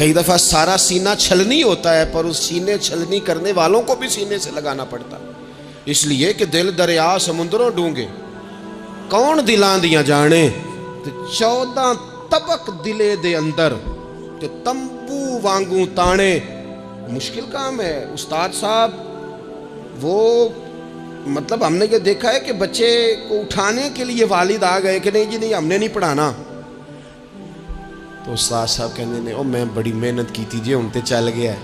کئی دفعہ سارا سینہ چھلنی ہوتا ہے، پر اس سینے چھلنی کرنے والوں کو بھی سینے سے لگانا پڑتا ہے، اس لیے کہ دل دریا سمندروں ڈونگے کون دلاں دیاں جانے، 14 طبق دلے دے اندر تے تمبو وانگوں تانے۔ مشکل کام ہے استاد صاحب، وہ مطلب ہم نے یہ دیکھا ہے کہ بچے کو اٹھانے کے لیے والد آ گئے کہ نہیں جی نہیں ہم نے نہیں پڑھانا، تو استاد صاحب کہنے نے او میں بڑی محنت کی تھی جی ہن تے چل گیا ہے،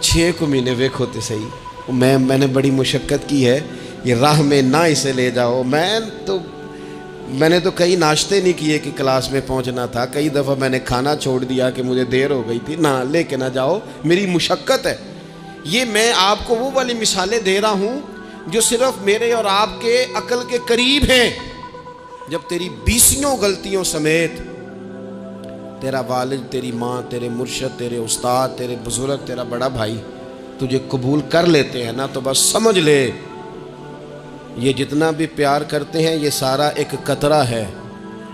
6 کو مہینے ویکھو تے صحیح، میں نے بڑی مشقت کی ہے، یہ راہ میں نہ اسے لے جاؤ۔ میں نے تو کئی ناشتے نہیں کیے کہ کلاس میں پہنچنا تھا، کئی دفعہ میں نے کھانا چھوڑ دیا کہ مجھے دیر ہو گئی تھی، نہ لے کے نہ جاؤ، میری مشقت ہے۔ یہ میں آپ کو وہ والی مثالیں دے رہا ہوں جو صرف میرے اور آپ کے عقل کے قریب ہیں۔ جب تیری 20 غلطیوں سمیت تیرا والد، تیری ماں، تیرے مرشد، تیرے استاد، تیرے بزرگ، تیرا بڑا بھائی تجھے قبول کر لیتے ہیں نا، تو بس سمجھ لے یہ جتنا بھی پیار کرتے ہیں یہ سارا ایک قطرہ ہے،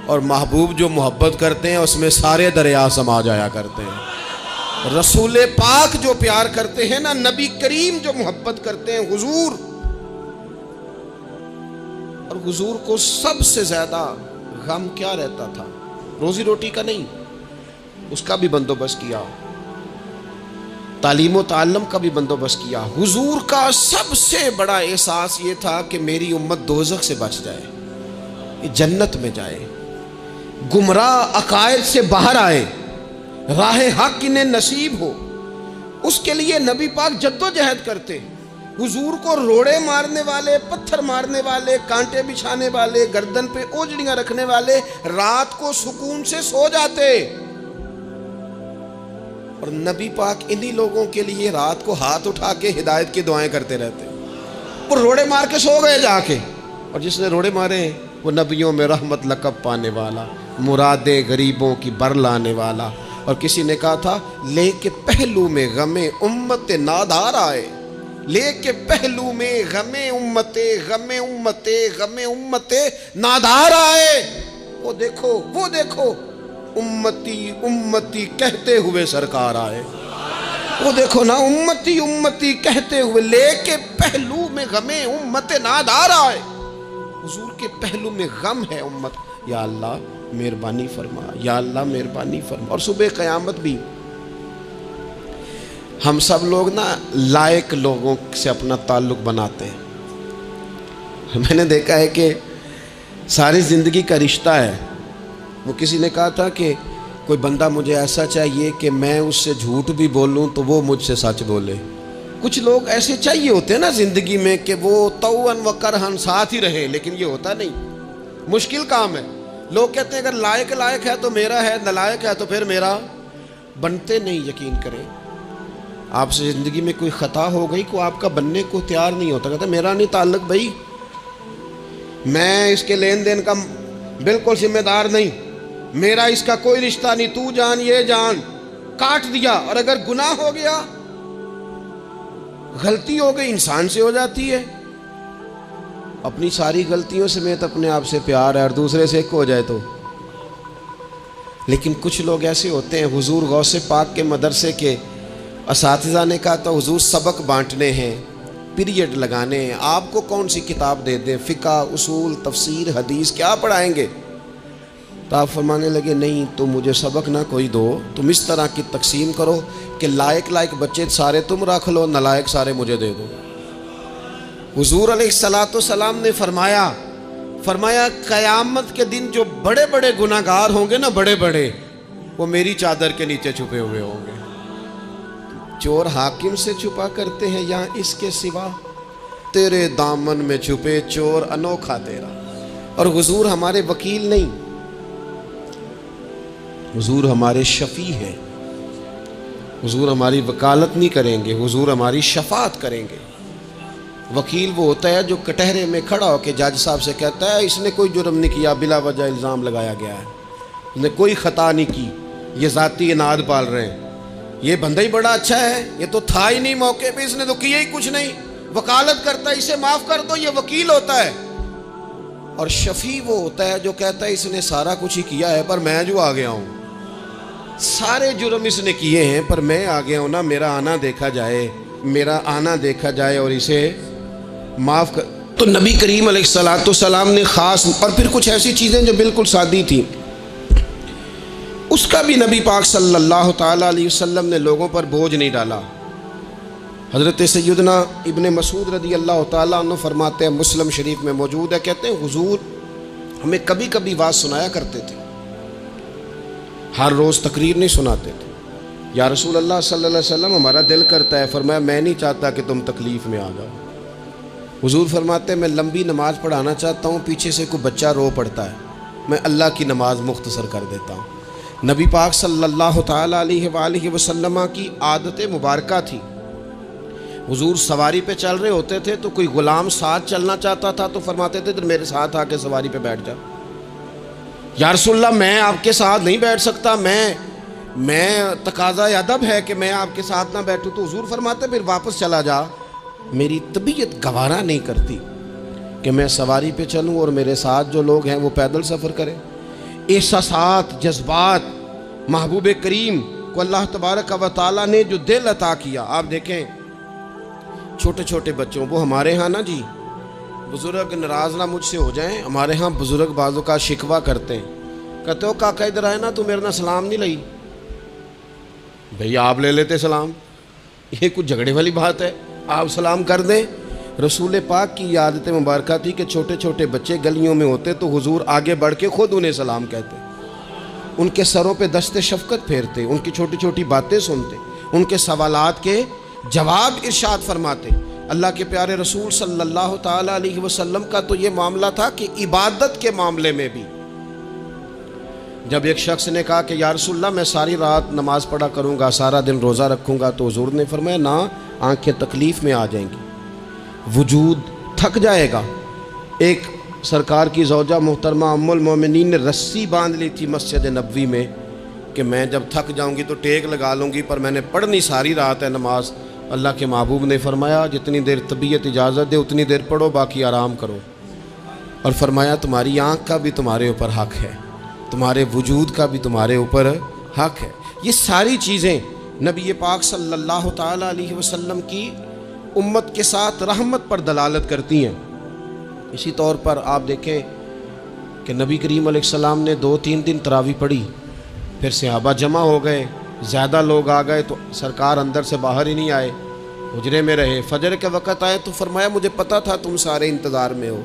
اور محبوب جو محبت کرتے ہیں اس میں سارے دریا سما جایا کرتے ہیں۔ رسول پاک جو پیار کرتے ہیں نا، نبی کریم جو محبت کرتے ہیں، حضور، اور حضور کو سب سے زیادہ غم کیا رہتا تھا؟ روزی روٹی کا نہیں، اس کا بھی بندوبست کیا، تعلیم و تعلم کا بھی بندوبست کیا۔ حضور کا سب سے بڑا احساس یہ تھا کہ میری امت دوزخ سے بچ جائے، یہ جنت میں جائے، گمراہ عقائد سے باہر آئے، راہ حق انہیں نصیب ہو۔ اس کے لیے نبی پاک جد و جہد کرتے۔ حضور کو روڑے مارنے والے، پتھر مارنے والے، کانٹے بچھانے والے، گردن پہ اوجڑیاں رکھنے والے رات کو سکون سے سو جاتے، اور نبی پاک انہی لوگوں کے لیے رات کو ہاتھ اٹھا کے ہدایت کی دعائیں کرتے رہتے۔ وہ روڑے مار کے سو گئے جا کے، اور جس نے روڑے مارے وہ نبیوں میں رحمت لقب پانے والا، مرادیں غریبوں کی بر لانے والا۔ اور کسی نے کہا تھا لے کے پہلو میں غم امت نادار آئے، لے کے پہلو میں غم امت نادار آئے۔ وہ دیکھو امتی امتی کہتے ہوئے سرکار آئے، وہ دیکھو نا امتی امتی کہتے ہوئے، لے کے پہلو میں غم امت نادار آئے۔ حضور کے پہلو میں غم ہے امت، یا اللہ مہربانی فرما، یا اللہ مہربانی فرما۔ اور صبح قیامت بھی ہم سب لوگ نا لائق لوگوں سے اپنا تعلق بناتے ہیں۔ میں نے دیکھا ہے کہ ساری زندگی کا رشتہ ہے۔ وہ کسی نے کہا تھا کہ کوئی بندہ مجھے ایسا چاہیے کہ میں اس سے جھوٹ بھی بولوں تو وہ مجھ سے سچ بولے۔ کچھ لوگ ایسے چاہیے ہوتے ہیں نا زندگی میں کہ وہ توأن و کرہن ساتھ ہی رہے، لیکن یہ ہوتا نہیں، مشکل کام ہے۔ لوگ کہتے ہیں اگر لائق ہے تو میرا ہے، نالائق ہے تو پھر میرا، بنتے نہیں۔ یقین کریں آپ سے زندگی میں کوئی خطا ہو گئی، کوئی آپ کا بننے کو تیار نہیں ہوتا، کہتا میرا نہیں تعلق بھائی، میں اس کے لین دین کا بالکل ذمہ دار نہیں، میرا اس کا کوئی رشتہ نہیں، تو جان یہ جان، کاٹ دیا۔ اور اگر گناہ ہو گیا، غلطی ہو گئی، انسان سے ہو جاتی ہے، اپنی ساری غلطیوں سمیت اپنے آپ سے پیار ہے، اور دوسرے سے ایک ہو جائے تو۔ لیکن کچھ لوگ ایسے ہوتے ہیں، حضور غوث پاک کے مدرسے کے اساتذہ نے کہا تھا حضور سبق بانٹنے ہیں، پیریڈ لگانے ہیں، آپ کو کون سی کتاب دے دیں، فقہ، اصول، تفسیر، حدیث، کیا پڑھائیں گے؟ تو آپ فرمانے لگے نہیں، تو مجھے سبق نہ کوئی دو، تم اس طرح کی تقسیم کرو کہ لائق بچے سارے تم رکھ لو، نالائق سارے مجھے دے دو۔ حضور علیہ السلام نے فرمایا قیامت کے دن جو بڑے بڑے گناہگار ہوں گے نا، بڑے بڑے، وہ میری چادر کے نیچے چھپے ہوئے ہوں گے۔ چور حاکم سے چھپا کرتے ہیں یا اس کے سوا، تیرے دامن میں چھپے چور انوکھا تیرا۔ اور حضور ہمارے وکیل نہیں، حضور ہمارے شفیع ہیں، حضور ہماری وکالت نہیں کریں گے، حضور ہماری شفاعت کریں گے۔ وکیل وہ ہوتا ہے جو کٹہرے میں کھڑا ہو کے جج صاحب سے کہتا ہے اس نے کوئی جرم نہیں کیا، بلا وجہ الزام لگایا گیا ہے، اس نے کوئی خطا نہیں کی، یہ ذاتی اناد پال رہے ہیں، یہ بندہ ہی بڑا اچھا ہے، یہ تو تھا ہی نہیں موقع پہ، اس نے تو کیا ہی کچھ نہیں، وکالت کرتا ہے اسے معاف کر دو، یہ وکیل ہوتا ہے۔ اور شفیع وہ ہوتا ہے جو کہتا ہے اس نے سارا کچھ ہی کیا ہے پر میں جو آ گیا ہوں، سارے جرم اس نے کیے ہیں، پر میں آ گیا ہوں نا، میرا آنا دیکھا جائے، میرا آنا دیکھا جائے اور اسے معاف کر۔ تو نبی کریم علیہ السلام نے خاص، اور پھر کچھ ایسی چیزیں جو بالکل سادی تھیں، اس کا بھی نبی پاک صلی اللہ تعالیٰ علیہ وسلم نے لوگوں پر بوجھ نہیں ڈالا۔ حضرت سیدنا ابن مسعود رضی اللہ تعالیٰ عنہ فرماتے ہیں، مسلم شریف میں موجود ہے، کہتے ہیں حضور ہمیں کبھی کبھی واز سنایا کرتے تھے، ہر روز تقریر نہیں سناتے تھے۔ یا رسول اللہ صلی اللہ علیہ وسلم ہمارا دل کرتا ہے، فرمایا میں نہیں چاہتا کہ تم تکلیف میں آ جاؤ۔ حضور فرماتے ہیں میں لمبی نماز پڑھانا چاہتا ہوں، پیچھے سے کوئی بچہ رو پڑتا ہے، میں اللہ کی نماز مختصر کر دیتا ہوں۔ نبی پاک صلی اللہ تعالیٰ علیہ وآلہ وسلم کی عادت مبارکہ تھی، حضور سواری پہ چل رہے ہوتے تھے تو کوئی غلام ساتھ چلنا چاہتا تھا تو فرماتے تھے میرے ساتھ آ کے سواری پہ بیٹھ جا۔ یا رسول اللہ میں آپ کے ساتھ نہیں بیٹھ سکتا، میں تقاضا ادب ہے کہ میں آپ کے ساتھ نہ بیٹھوں، تو حضور فرماتے پھر واپس چلا جا، میری طبیعت گوارا نہیں کرتی کہ میں سواری پہ چلوں اور میرے ساتھ جو لوگ ہیں وہ پیدل سفر کریں۔ احساسات، جذبات، محبوب کریم کو اللہ تبارک و تعالیٰ نے جو دل عطا کیا، آپ دیکھیں چھوٹے چھوٹے بچوں، وہ ہمارے ہاں نا جی بزرگ ناراض نہ مجھ سے ہو جائیں، ہمارے ہاں بزرگ بعضوں کا شکوہ کرتے ہیں، کہتے ہو کاکا ادھر آئے نا، تو میرے نہ سلام نہیں لئی، بھئی آپ لے لیتے سلام، یہ کچھ جھگڑے والی بات ہے، آپ سلام کر دیں۔ رسول پاک کی عادت مبارکہ تھی کہ چھوٹے چھوٹے بچے گلیوں میں ہوتے تو حضور آگے بڑھ کے خود انہیں سلام کہتے، ان کے سروں پہ دست شفقت پھیرتے، ان کی چھوٹی چھوٹی باتیں سنتے، ان کے سوالات کے جواب ارشاد فرماتے۔ اللہ کے پیارے رسول صلی اللہ تعالیٰ علیہ وسلم کا تو یہ معاملہ تھا کہ عبادت کے معاملے میں بھی جب ایک شخص نے کہا کہ یا رسول اللہ میں ساری رات نماز پڑھا کروں گا، سارا دن روزہ رکھوں گا، تو حضور نے فرمایا نہ، آنکھیں تکلیف میں آ جائیں گی، وجود تھک جائے گا۔ ایک سرکار کی زوجہ محترمہ ام المومنین نے رسی باندھ لی تھی مسجد نبوی میں کہ میں جب تھک جاؤں گی تو ٹیک لگا لوں گی، پر میں نے پڑھنی ساری رات ہے نماز۔ اللہ کے محبوب نے فرمایا جتنی دیر طبیعت اجازت دے اتنی دیر پڑھو، باقی آرام کرو، اور فرمایا تمہاری آنکھ کا بھی تمہارے اوپر حق ہے، تمہارے وجود کا بھی تمہارے اوپر حق ہے۔ یہ ساری چیزیں نبی پاک صلی اللہ تعالیٰ علیہ وسلم کی امت کے ساتھ رحمت پر دلالت کرتی ہیں۔ اسی طور پر آپ دیکھیں کہ نبی کریم علیہ السلام نے 2-3 دن تراویح پڑھی، پھر صحابہ جمع ہو گئے، زیادہ لوگ آ گئے تو سرکار اندر سے باہر ہی نہیں آئے، حجرے میں رہے۔ فجر کے وقت آئے تو فرمایا مجھے پتا تھا تم سارے انتظار میں ہو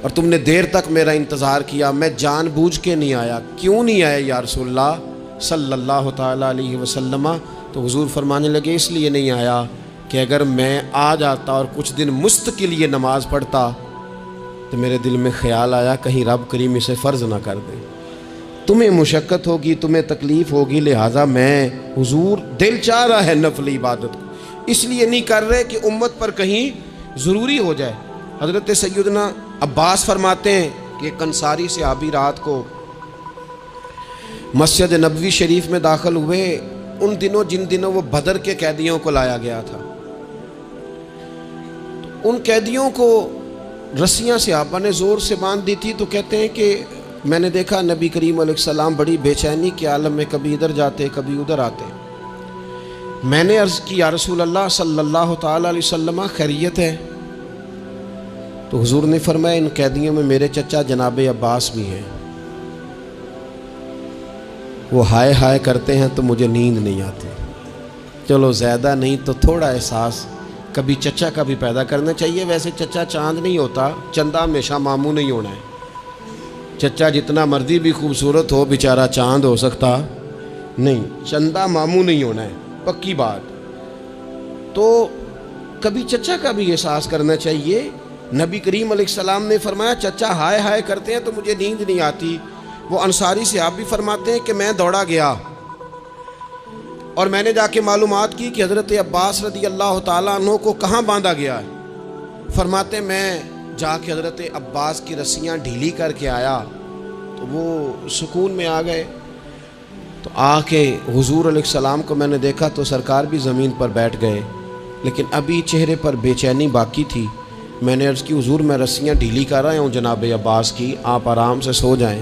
اور تم نے دیر تک میرا انتظار کیا، میں جان بوجھ کے نہیں آیا۔ کیوں نہیں آئے یا رسول اللہ صلی اللہ تعالیٰ علیہ وسلم؟ تو حضور فرمانے لگے اس لیے نہیں آیا کہ اگر میں آ جاتا اور کچھ دن مستقل یہ نماز پڑھتا تو میرے دل میں خیال آیا کہیں رب کریم اسے فرض نہ کر دے، تمہیں مشقت ہوگی، تمہیں تکلیف ہوگی، لہٰذا میں حضور دل چاہ رہا ہے نفل عبادت کو، اس لیے نہیں کر رہے کہ امت پر کہیں ضروری ہو جائے۔ حضرت سیدنا عباس فرماتے ہیں کہ ایک انصاری صحابی رات کو مسجد نبوی شریف میں داخل ہوئے، ان دنوں جن دنوں وہ بدر کے قیدیوں کو لایا گیا تھا، تو ان قیدیوں کو رسیاں صحابہ نے زور سے باندھ دی تھی، تو کہتے ہیں کہ میں نے دیکھا نبی کریم علیہ السلام بڑی بے چینی کے عالم میں کبھی ادھر جاتے کبھی ادھر آتے۔ میں نے عرض کی یا رسول اللہ صلی اللہ تعالیٰ علیہ وسلم خیریت ہے؟ تو حضور نے فرمایا ان قیدیوں میں میرے چچا جناب عباس بھی ہیں، وہ ہائے ہائے کرتے ہیں تو مجھے نیند نہیں آتی۔ چلو زیادہ نہیں تو تھوڑا احساس کبھی چچا کا بھی پیدا کرنا چاہیے۔ ویسے چچا چاند نہیں ہوتا، چندہ ہمیشہ ماموں نہیں ہونا ہے، چچا جتنا مرضی بھی خوبصورت ہو بیچارہ چاند ہو سکتا نہیں، چندہ ماموں نہیں ہونا ہے، پکی بات۔ تو کبھی چچا کا بھی احساس کرنا چاہیے۔ نبی کریم علیہ السلام نے فرمایا چچا ہائے ہائے کرتے ہیں تو مجھے نیند نہیں آتی۔ وہ انصاری صحابی فرماتے ہیں کہ میں دوڑا گیا اور میں نے جا کے معلومات کی کہ حضرت عباس رضی اللہ تعالیٰ عنہ کو کہاں باندھا گیا ہے۔ فرماتے میں جا کے حضرت عباس کی رسیاں ڈھیلی کر کے آیا تو وہ سکون میں آ گئے۔ تو آ کے حضور علیہ السلام کو میں نے دیکھا تو سرکار بھی زمین پر بیٹھ گئے، لیکن ابھی چہرے پر بے چینی باقی تھی۔ میں نے عرض کی حضور میں رسیاں ڈھیلی کر رہا ہوں جناب عباس کی، آپ آرام سے سو جائیں۔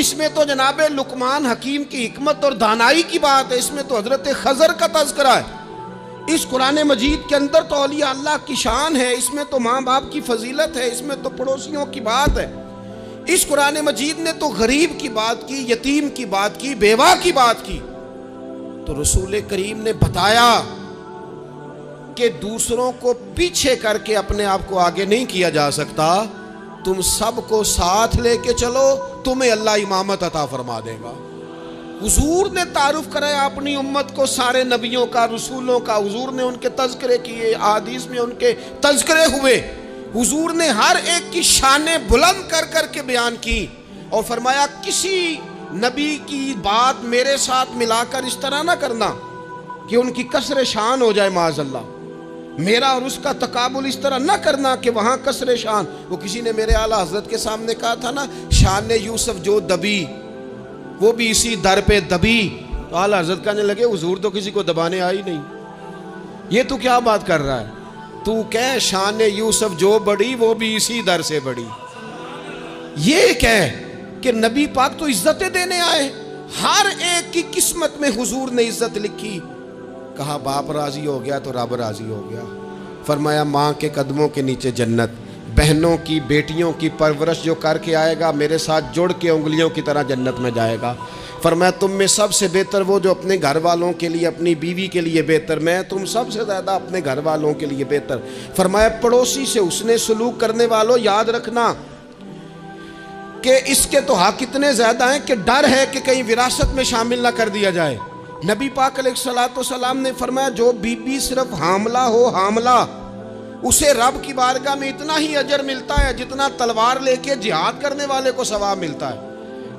اس میں تو جناب لقمان حکیم کی حکمت اور دانائی کی بات ہے، اس میں تو حضرت خضر کا تذکرہ ہے، اس قرآن مجید کے اندر تو اولیاء اللہ کی شان ہے، اس میں تو ماں باپ کی فضیلت ہے، اس میں تو پڑوسیوں کی بات ہے، اس قرآن مجید نے تو غریب کی بات کی، یتیم کی بات کی، بیوہ کی بات کی۔ تو رسول کریم نے بتایا کہ دوسروں کو پیچھے کر کے اپنے آپ کو آگے نہیں کیا جا سکتا، تم سب کو ساتھ لے کے چلو، تمہیں اللہ امامت عطا فرما دے گا۔ حضور نے تعارف کرایا اپنی امت کو سارے نبیوں کا، رسولوں کا، حضور نے ان کے تذکرے کیے، احادیث میں ان کے تذکرے ہوئے، حضور نے ہر ایک کی شانیں بلند کر کر کے بیان کی، اور فرمایا کسی نبی کی بات میرے ساتھ ملا کر اس طرح نہ کرنا کہ ان کی کسر شان ہو جائے معاذ اللہ، میرا اور اس کا تقابل اس طرح نہ کرنا کہ وہاں کسر شان۔ وہ کسی نے میرے اعلیٰ حضرت کے سامنے کہا تھا نا، شان یوسف جو دبی وہ بھی اسی در پہ دبی، تو اعلیٰ حضرت کہنے لگے حضور تو کسی کو دبانے آئی نہیں، یہ تو کیا بات کر رہا ہے، تو کہہ شان یوسف جو بڑی وہ بھی اسی در سے بڑی، یہ کہہ کہ نبی پاک تو عزتیں دینے آئے، ہر ایک کی قسمت میں حضور نے عزت لکھی۔ کہا باپ راضی ہو گیا تو رب راضی ہو گیا، فرمایا ماں کے قدموں کے نیچے جنت، بہنوں کی بیٹیوں کی پرورش جو کر کے آئے گا میرے ساتھ جڑ کے انگلیوں کی طرح جنت میں جائے گا۔ فرمایا تم میں سب سے بہتر وہ جو اپنے گھر والوں کے لیے، اپنی بیوی کے لیے بہتر، میں تم سب سے زیادہ اپنے گھر والوں کے لیے بہتر۔ فرمایا پڑوسی سے حسن سلوک کرنے والوں یاد رکھنا کہ اس کے تو حق اتنے زیادہ ہیں کہ ڈر ہے کہ کہیں وراثت میں شامل نہ کر دیا جائے۔ نبی پاک علیہ السلام نے فرمایا جو بی بی صرف حاملہ ہو، حاملہ، اسے رب کی بارگاہ میں اتنا ہی اجر ملتا ہے جتنا تلوار لے کے جہاد کرنے والے کو ثواب ملتا ہے،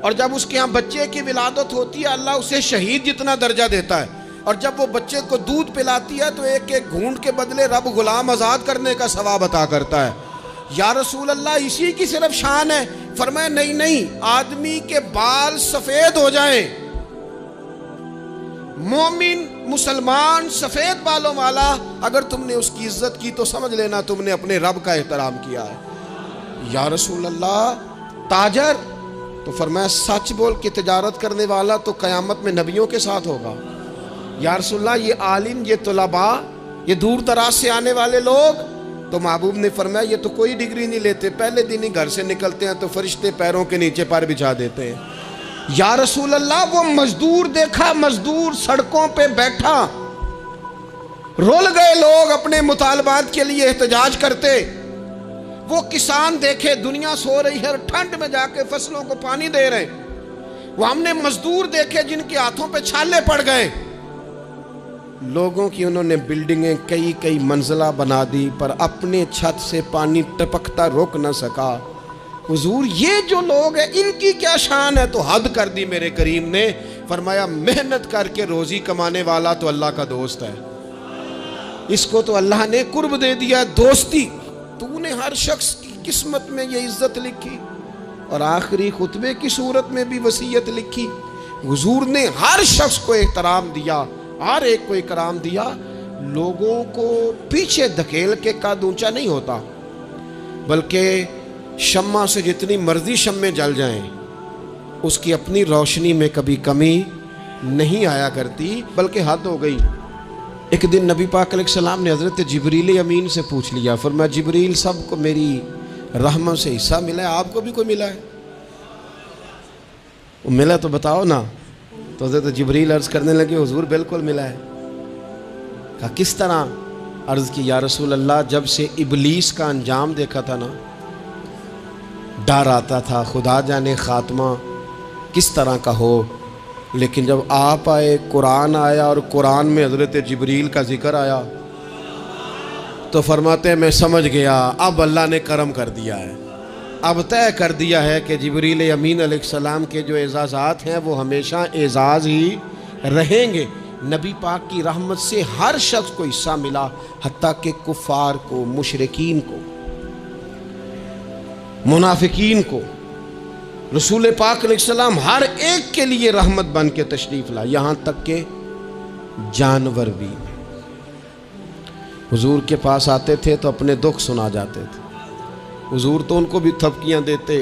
اور جب اس کے ہاں بچے کی ولادت ہوتی ہے اللہ اسے شہید جتنا درجہ دیتا ہے، اور جب وہ بچے کو دودھ پلاتی ہے تو ایک ایک گھونٹ کے بدلے رب غلام آزاد کرنے کا ثواب عطا کرتا ہے۔ یا رسول اللہ اسی کی صرف شان ہے؟ فرمایا نہیں، آدمی کے بال سفید ہو جائیں، مومن مسلمان سفید بالوں والا، اگر تم نے اس کی عزت کی تو سمجھ لینا تم نے اپنے رب کا احترام کیا ہے۔ یا رسول اللہ تاجر؟ تو فرمایا سچ بول کے تجارت کرنے والا تو قیامت میں نبیوں کے ساتھ ہوگا۔ یا رسول اللہ یہ عالم، یہ طلباء، یہ دور دراز سے آنے والے لوگ؟ تو محبوب نے فرمایا یہ تو کوئی ڈگری نہیں لیتے، پہلے دن ہی گھر سے نکلتے ہیں تو فرشتے پیروں کے نیچے پر بچھا دیتے ہیں۔ یا رسول اللہ وہ مزدور دیکھا، مزدور سڑکوں پہ بیٹھا، رول گئے لوگ اپنے مطالبات کے لیے احتجاج کرتے، وہ کسان دیکھے دنیا سو رہی ہے، ٹھنڈ میں جا کے فصلوں کو پانی دے رہے، وہ ہم نے مزدور دیکھے جن کے ہاتھوں پہ چھالے پڑ گئے، لوگوں کی انہوں نے بلڈنگیں کئی منزلہ بنا دی پر اپنے چھت سے پانی ٹپکتا روک نہ سکا۔ حضور یہ جو لوگ ہیں ان کی کیا شان ہے؟ تو حد کر دی میرے کریم نے، فرمایا محنت کر کے روزی کمانے والا تو اللہ کا دوست ہے، اس کو تو اللہ نے قرب دے دیا دوستی۔ تو نے ہر شخص کی قسمت میں یہ عزت لکھی، اور آخری خطبے کی صورت میں بھی وصیت لکھی۔ حضور نے ہر شخص کو احترام دیا، ہر ایک کو اکرام دیا۔ لوگوں کو پیچھے دھکیل کے قد اونچا نہیں ہوتا، بلکہ شمع سے جتنی مرضی شمعیں جل جائیں اس کی اپنی روشنی میں کبھی کمی نہیں آیا کرتی، بلکہ حد ہو گئی۔ ایک دن نبی پاک علیہ السلام نے حضرت جبریل امین سے پوچھ لیا، فرمایا جبریل سب کو میری رحمت سے حصہ ملا ہے، آپ کو بھی کوئی ملا ہے؟ وہ ملا تو بتاؤ نا۔ تو حضرت جبریل عرض کرنے لگے حضور بالکل ملا ہے۔ کہا کس طرح؟ عرض کی یا رسول اللہ جب سے ابلیس کا انجام دیکھا تھا نا ڈر آتا تھا، خدا جانے خاتمہ کس طرح کا ہو، لیکن جب آپ آئے، قرآن آیا اور قرآن میں حضرت جبریل کا ذکر آیا تو فرماتے ہیں میں سمجھ گیا اب اللہ نے کرم کر دیا ہے، اب طے کر دیا ہے کہ جبریل امین علیہ السلام کے جو اعزازات ہیں وہ ہمیشہ اعزاز ہی رہیں گے۔ نبی پاک کی رحمت سے ہر شخص کو حصہ ملا، حتیٰ کہ کفار کو، مشرکین کو، منافقین کو۔ رسول پاک علیہ السلام ہر ایک کے لیے رحمت بن کے تشریف لا، یہاں تک کہ جانور بھی حضور کے پاس آتے تھے تو اپنے دکھ سنا جاتے تھے، حضور تو ان کو بھی تھپکیاں دیتے،